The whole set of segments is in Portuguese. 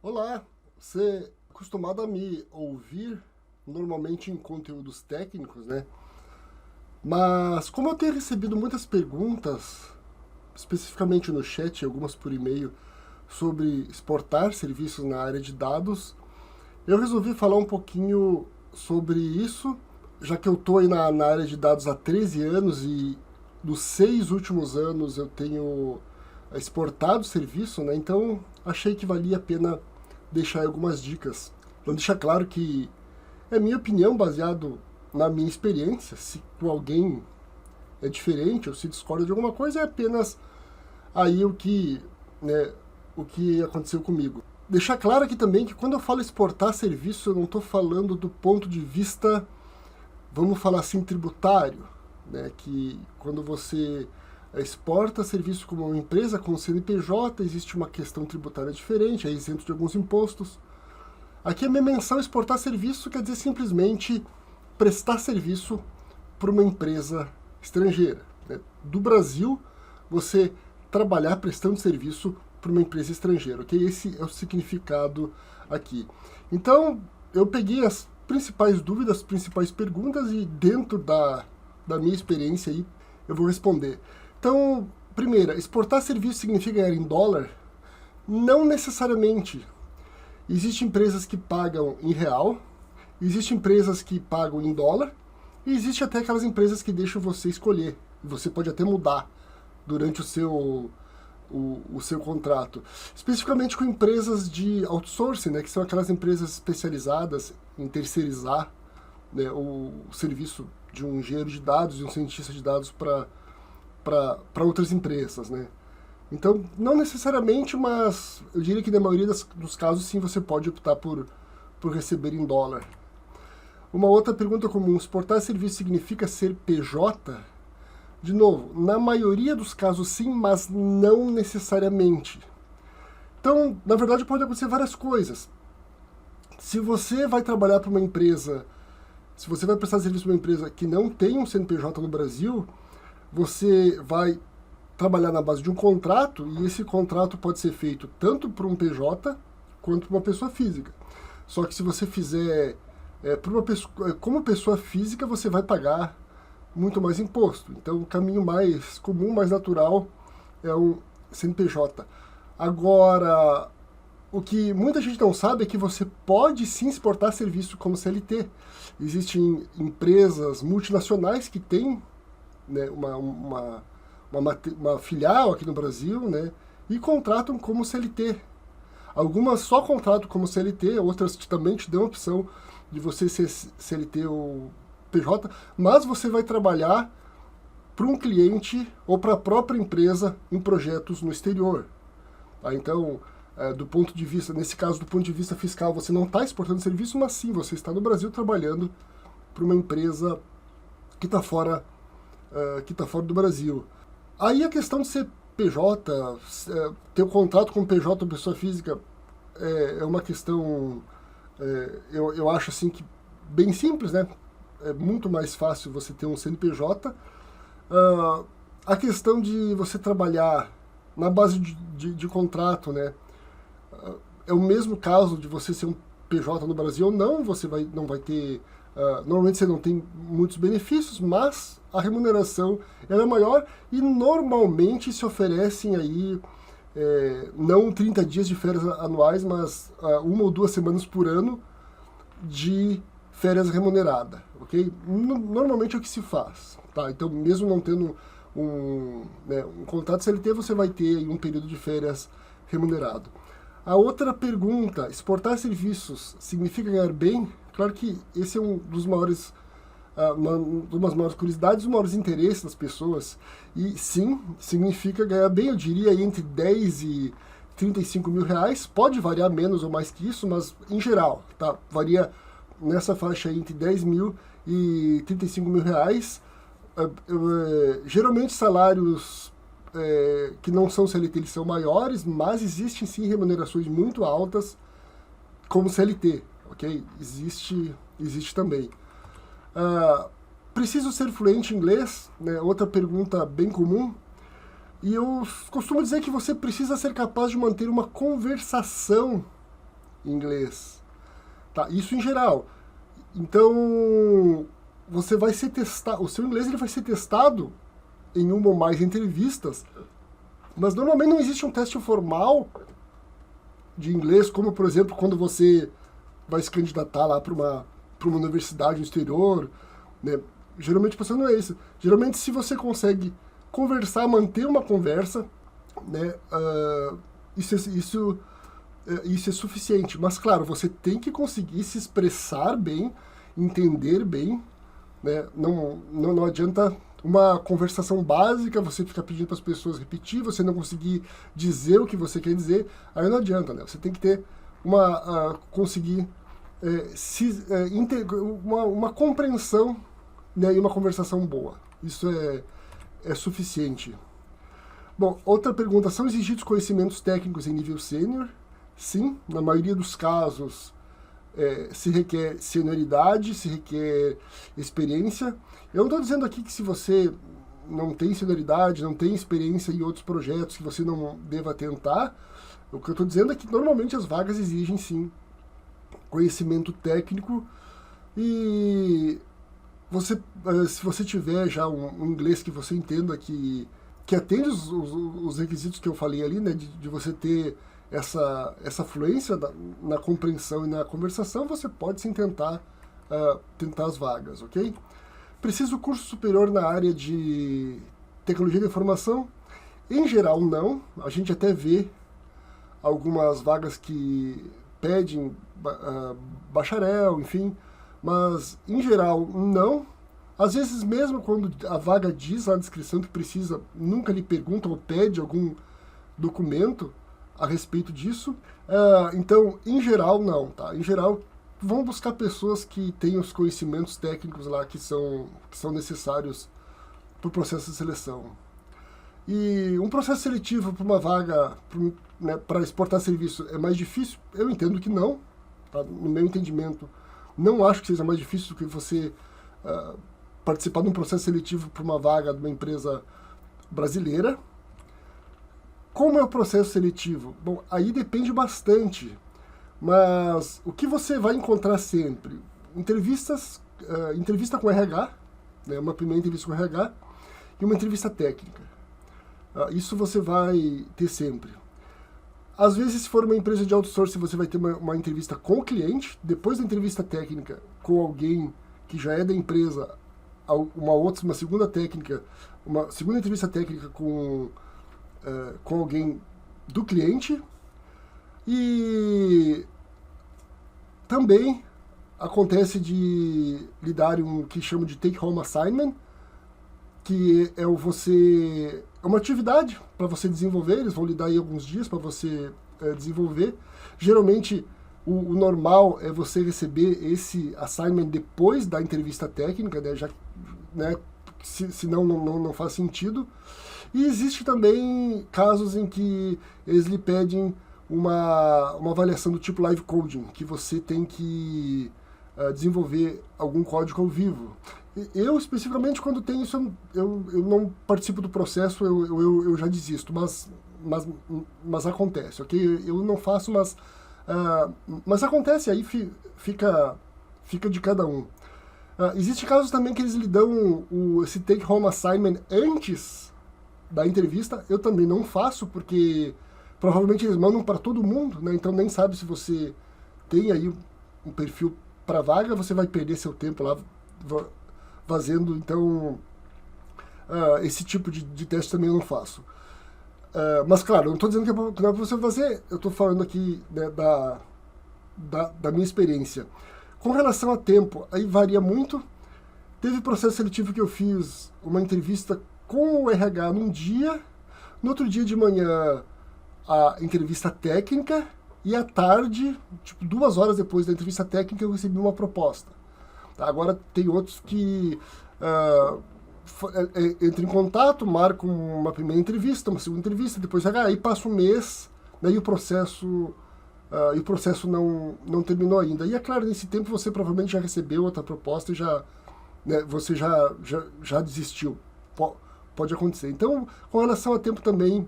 Olá, você é acostumado a me ouvir normalmente em conteúdos técnicos, né? Mas como eu tenho recebido muitas perguntas, especificamente no chat e algumas por e-mail, sobre exportar serviços na área de dados, eu resolvi falar um pouquinho sobre isso, já que eu estou aí na área de dados há 13 anos e dos 6 últimos anos eu tenho exportado serviço, né? Então achei que valia a pena deixar algumas dicas. Então deixar claro que é minha opinião baseado na minha experiência. Se com alguém é diferente ou se discorda de alguma coisa, é apenas aí o que aconteceu comigo. Deixar claro aqui também que quando eu falo exportar serviço, eu não estou falando do ponto de vista, vamos falar assim, tributário, né? Que quando você exporta serviço como uma empresa com CNPJ, existe uma questão tributária diferente, é isento de alguns impostos. Aqui a minha menção exportar serviço quer dizer simplesmente prestar serviço para uma empresa estrangeira, né? Do Brasil, você trabalhar prestando serviço para uma empresa estrangeira, ok? Esse é o significado aqui. Então, eu peguei as principais dúvidas, as principais perguntas e dentro da minha experiência aí, eu vou responder. Então, primeira, exportar serviço significa ganhar em dólar? Não necessariamente. Existem empresas que pagam em real, existem empresas que pagam em dólar, e existe até aquelas empresas que deixam você escolher. Você pode até mudar durante o seu contrato. Especificamente com empresas de outsourcing, né, que são aquelas empresas especializadas em terceirizar, né, o serviço de um engenheiro de dados, de um cientista de dados para outras empresas, né? Então, não necessariamente, mas eu diria que na maioria dos casos, sim, você pode optar por receber em dólar. Uma outra pergunta comum, exportar serviço significa ser PJ? De novo, na maioria dos casos sim, mas não necessariamente. Então, na verdade, pode acontecer várias coisas. Se você vai trabalhar para uma empresa, se você vai prestar serviço para uma empresa que não tem um CNPJ no Brasil, você vai trabalhar na base de um contrato e esse contrato pode ser feito tanto por um PJ quanto por uma pessoa física. Só que se você fizer como pessoa física, você vai pagar muito mais imposto. Então, o caminho mais comum, mais natural é o CNPJ. Agora, o que muita gente não sabe é que você pode sim exportar serviço como CLT. Existem empresas multinacionais que têm, né, uma filial aqui no Brasil, né, e contratam como CLT. Algumas só contratam como CLT, outras também te dão a opção de você ser CLT ou PJ, mas você vai trabalhar para um cliente ou para a própria empresa em projetos no exterior. Tá? Então, do ponto de vista, nesse caso, do ponto de vista fiscal, você não está exportando serviço, mas sim, você está no Brasil trabalhando para uma empresa que está fora do Brasil. Aí a questão de ser PJ, ter um contrato com PJ ou pessoa física, é uma questão, eu acho assim que bem simples, né? É muito mais fácil você ter um CNPJ. A questão de você trabalhar na base de contrato, né? É o mesmo caso de você ser um PJ no Brasil ou não, não vai ter... normalmente você não tem muitos benefícios, mas a remuneração ela é maior e normalmente se oferecem aí não 30 dias de férias anuais, mas 1 ou 2 semanas por ano de férias remunerada, ok? Normalmente é o que se faz, tá? Então, mesmo não tendo um contrato CLT, você vai ter aí um período de férias remunerado. A outra pergunta, exportar serviços significa ganhar bem? Claro que esse é um dos maiores, uma das maiores curiosidades, um dos maiores interesses das pessoas. E sim, significa ganhar bem, eu diria entre 10 e 35 mil reais. Pode variar menos ou mais que isso, mas em geral, tá? Varia nessa faixa aí entre 10 mil e 35 mil reais. Geralmente salários que não são CLT, eles são maiores, mas existem sim remunerações muito altas como CLT, ok? Existe também. Preciso ser fluente em inglês, né? Outra pergunta bem comum. E eu costumo dizer que você precisa ser capaz de manter uma conversação inglês. Tá? Isso em geral. Então, você vai ser testado, o seu inglês ele vai ser testado em uma ou mais entrevistas, mas normalmente não existe um teste formal de inglês, como, por exemplo, quando você vai se candidatar lá para uma universidade no exterior, né? Geralmente você não é isso. Geralmente, se você consegue conversar, manter uma conversa, né, isso é suficiente. Mas, claro, você tem que conseguir se expressar bem, entender bem, né? Não adianta uma conversação básica, você ficar pedindo para as pessoas repetir, você não conseguir dizer o que você quer dizer, aí não adianta, né? Você tem que ter conseguir uma compreensão, né, e uma conversação boa. Isso é suficiente. Bom, outra pergunta, são exigidos conhecimentos técnicos em nível sênior? Sim, na maioria dos casos se requer senioridade, se requer experiência. Eu não estou dizendo aqui que se você não tem senioridade, não tem experiência em outros projetos, que você não deva tentar. O que eu estou dizendo é que normalmente as vagas exigem sim conhecimento técnico e se você tiver já um inglês que você entenda que atende os requisitos que eu falei ali, né, de você ter essa fluência na compreensão e na conversação, você pode sim tentar as vagas, ok? Precisa o curso superior na área de tecnologia da informação? Em geral, não. A gente até vê algumas vagas que pedem bacharel, enfim, mas em geral, não. Às vezes, mesmo quando a vaga diz na descrição que precisa, nunca lhe perguntam ou pede algum documento a respeito disso. Então, em geral, não, tá? Em geral, vão buscar pessoas que tenham os conhecimentos técnicos lá que são necessários para o processo de seleção. E um processo seletivo para uma vaga, né, para exportar serviço é mais difícil? Eu entendo que não, tá? No meu entendimento, não acho que seja mais difícil do que você participar de um processo seletivo para uma vaga de uma empresa brasileira. Como é o processo seletivo? Bom, aí depende bastante, mas o que você vai encontrar sempre? Entrevista com RH, né, uma primeira entrevista com RH e uma entrevista técnica. Isso você vai ter sempre. Às vezes, se for uma empresa de outsourcing, você vai ter uma entrevista com o cliente, depois da entrevista técnica com alguém que já é da empresa, uma segunda entrevista técnica com alguém do cliente. E também acontece de lhe dar um que chama de take home assignment, que é uma atividade para você desenvolver. Eles vão lhe dar aí alguns dias para você desenvolver. Geralmente o normal é você receber esse assignment depois da entrevista técnica, né, senão não faz sentido. E existe também casos em que eles lhe pedem uma avaliação do tipo live coding, que você tem que desenvolver algum código ao vivo. Eu, especificamente, quando tem isso, eu não participo do processo, eu já desisto, mas acontece, ok? Eu não faço, mas acontece, aí fica de cada um. Existem casos também que eles lhe dão esse take-home assignment antes da entrevista. Eu também não faço, porque provavelmente eles mandam para todo mundo, né? Então nem sabe se você tem aí um perfil para vaga, você vai perder seu tempo lá fazendo. Então, esse tipo de teste também eu não faço. Mas claro, eu não estou dizendo que não é para você fazer, eu estou falando aqui, né, da minha experiência. Com relação a tempo, aí varia muito. Teve processo seletivo que eu fiz uma entrevista com o RH num dia, no outro dia de manhã a entrevista técnica, e à tarde, tipo 2 horas depois da entrevista técnica, eu recebi uma proposta. Tá? Agora tem outros que entram em contato, marcam uma primeira entrevista, uma segunda entrevista, depois aí passa um mês, daí o processo não terminou ainda. E é claro, nesse tempo você provavelmente já recebeu outra proposta e você já desistiu. Pode acontecer. Então, com relação a tempo também,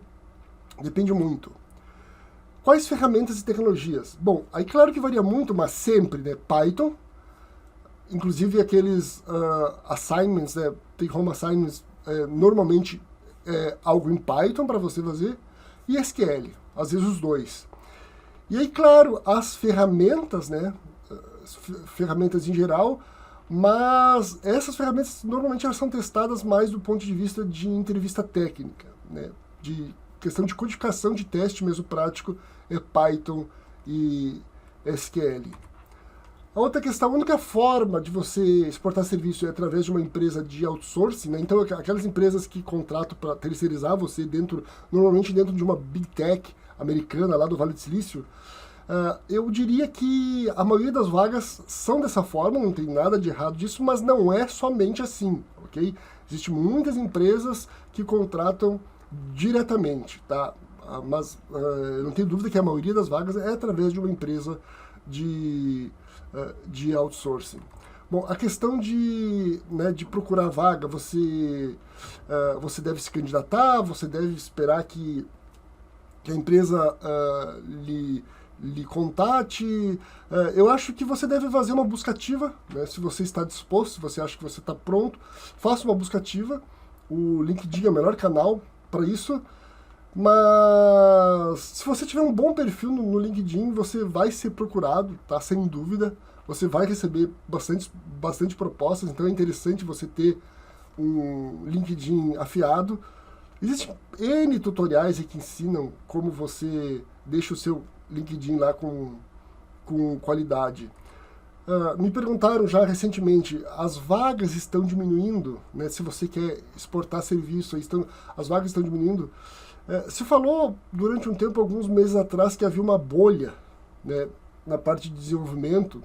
depende muito. Quais ferramentas e tecnologias? Bom, aí claro que varia muito, mas sempre, né? Python, inclusive aqueles assignments, né? Take home assignments, normalmente é algo em Python para você fazer, e SQL, às vezes os dois. E aí, claro, as ferramentas, né? Ferramentas em geral, mas essas ferramentas normalmente elas são testadas mais do ponto de vista de entrevista técnica, né? De questão de codificação de teste mesmo prático é Python e SQL. A outra questão, a única forma de você exportar serviço é através de uma empresa de outsourcing, né? Então aquelas empresas que contratam para terceirizar você normalmente dentro de uma big tech americana lá do Vale do Silício, eu diria que a maioria das vagas são dessa forma, não tem nada de errado disso, mas não é somente assim, ok? Existem muitas empresas que contratam diretamente, tá? Mas eu não tenho dúvida que a maioria das vagas é através de uma empresa de outsourcing. Bom, a questão de procurar vaga, você deve se candidatar, você deve esperar que a empresa lhe contate. Eu acho que você deve fazer uma busca ativa, né? Se você está disposto, se você acha que você está pronto, faça uma busca ativa. O LinkedIn é o melhor canal para isso, mas se você tiver um bom perfil no LinkedIn, você vai ser procurado, tá? Sem dúvida, você vai receber bastante propostas, então é interessante você ter um LinkedIn afiado. Existem N tutoriais que ensinam como você deixa o seu LinkedIn lá com qualidade. Me perguntaram já recentemente, as vagas estão diminuindo, né? Se você quer exportar serviço, as vagas estão diminuindo. Se falou durante um tempo, alguns meses atrás, que havia uma bolha, né, na parte de desenvolvimento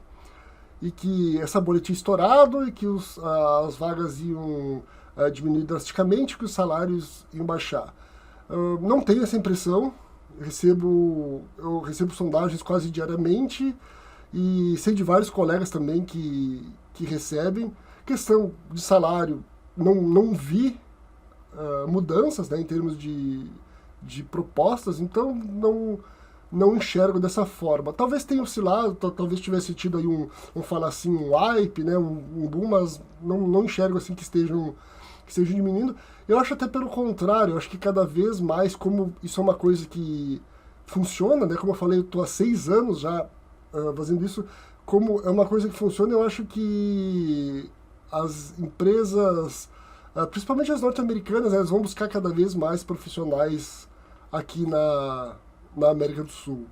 e que essa bolha tinha estourado e que as vagas iam diminuir drasticamente, que os salários iam baixar. Não tenho essa impressão, eu recebo sondagens quase diariamente e sei de vários colegas também que recebem. Questão de salário, não vi mudanças, né, em termos de propostas, então não enxergo dessa forma. Talvez tenha oscilado, talvez tivesse tido aí um falar assim, um hype, né, um boom, mas não enxergo assim que estejam diminuindo. Eu acho até pelo contrário, eu acho que cada vez mais, como isso é uma coisa que funciona, né, como eu falei, eu estou há 6 anos já fazendo isso, como é uma coisa que funciona, eu acho que as empresas, principalmente as norte-americanas, elas vão buscar cada vez mais profissionais aqui na América do Sul.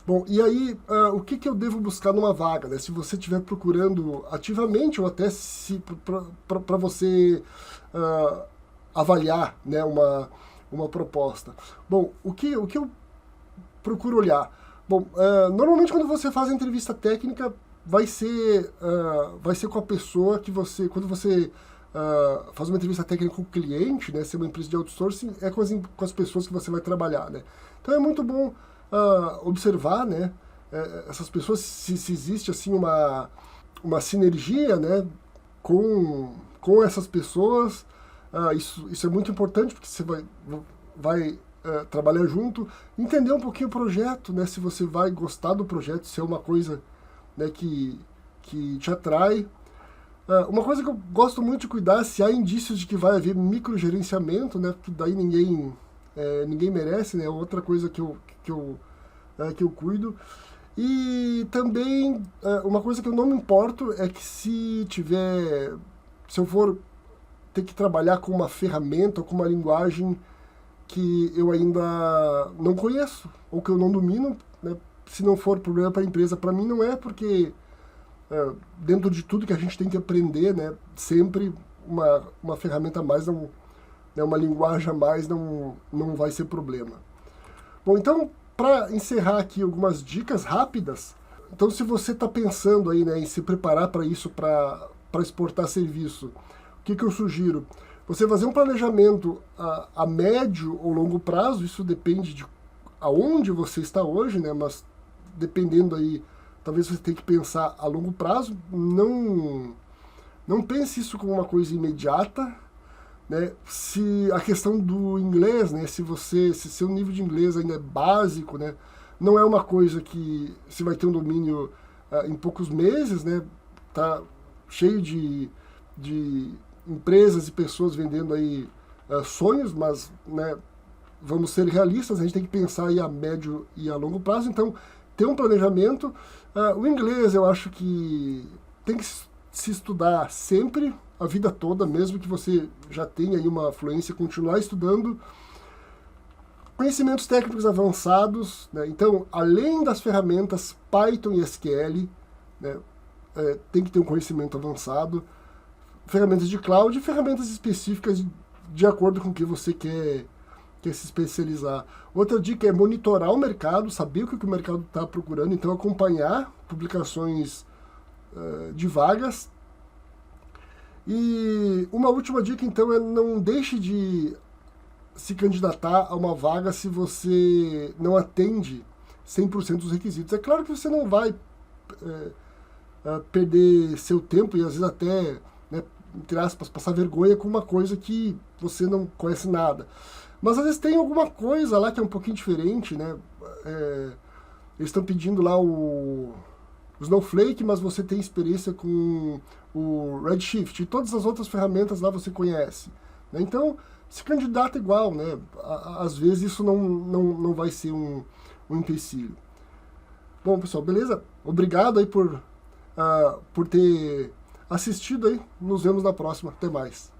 Bom, e aí, o que eu devo buscar numa vaga, né? Se você estiver procurando ativamente ou até para você avaliar, né, uma proposta. Bom, o que eu procuro olhar? Bom, normalmente quando você faz a entrevista técnica, vai ser com a pessoa que você... Quando você faz uma entrevista técnica com o cliente, né, ser uma empresa de outsourcing, é com as pessoas que você vai trabalhar, né? Então é muito bom observar, né, essas pessoas, se existe assim uma sinergia, né, com essas pessoas. Isso é muito importante, porque você vai trabalhar junto, entender um pouquinho o projeto, né, se você vai gostar do projeto, se é uma coisa, né, que te atrai. Uma coisa que eu gosto muito de cuidar, se há indícios de que vai haver microgerenciamento, né, porque daí ninguém merece, né, outra coisa que eu cuido. E também, uma coisa que eu não me importo é que se eu for ter que trabalhar com uma ferramenta ou com uma linguagem que eu ainda não conheço, ou que eu não domino, né, se não for problema para a empresa, para mim não é, porque dentro de tudo que a gente tem que aprender, né, sempre uma ferramenta a mais, uma linguagem a mais não vai ser problema. Bom, então, para encerrar aqui algumas dicas rápidas, então se você está pensando aí, né, em se preparar para isso, para exportar serviço, o que eu sugiro? Você fazer um planejamento a médio ou longo prazo, isso depende de aonde você está hoje, né, mas dependendo aí, talvez você tenha que pensar a longo prazo. Não pense isso como uma coisa imediata, né? Se a questão do inglês, né? Se seu nível de inglês ainda é básico, né? Não é uma coisa que você vai ter um domínio em poucos meses, né? Tá cheio de empresas e pessoas vendendo aí sonhos, mas, né, vamos ser realistas, a gente tem que pensar aí a médio e a longo prazo, então ter um planejamento. O inglês eu acho que tem que se estudar sempre, a vida toda, mesmo que você já tenha aí uma fluência, continuar estudando. Conhecimentos técnicos avançados, né? Então, além das ferramentas Python e SQL, né, tem que ter um conhecimento avançado, ferramentas de cloud e ferramentas específicas de acordo com o que você quer se especializar. Outra dica é monitorar o mercado, saber o que o mercado está procurando, então acompanhar publicações de vagas. E uma última dica, então, é não deixe de se candidatar a uma vaga se você não atende 100% dos requisitos. É claro que você não vai perder seu tempo e às vezes até, né, entre aspas, passar vergonha com uma coisa que você não conhece nada. Mas às vezes tem alguma coisa lá que é um pouquinho diferente, né? Eles estão pedindo lá o Snowflake, mas você tem experiência com o Redshift e todas as outras ferramentas lá você conhece, né? Então, se candidata igual, né? Às vezes isso não vai ser um empecilho. Bom, pessoal, beleza? Obrigado aí por ter assistido aí. Nos vemos na próxima. Até mais.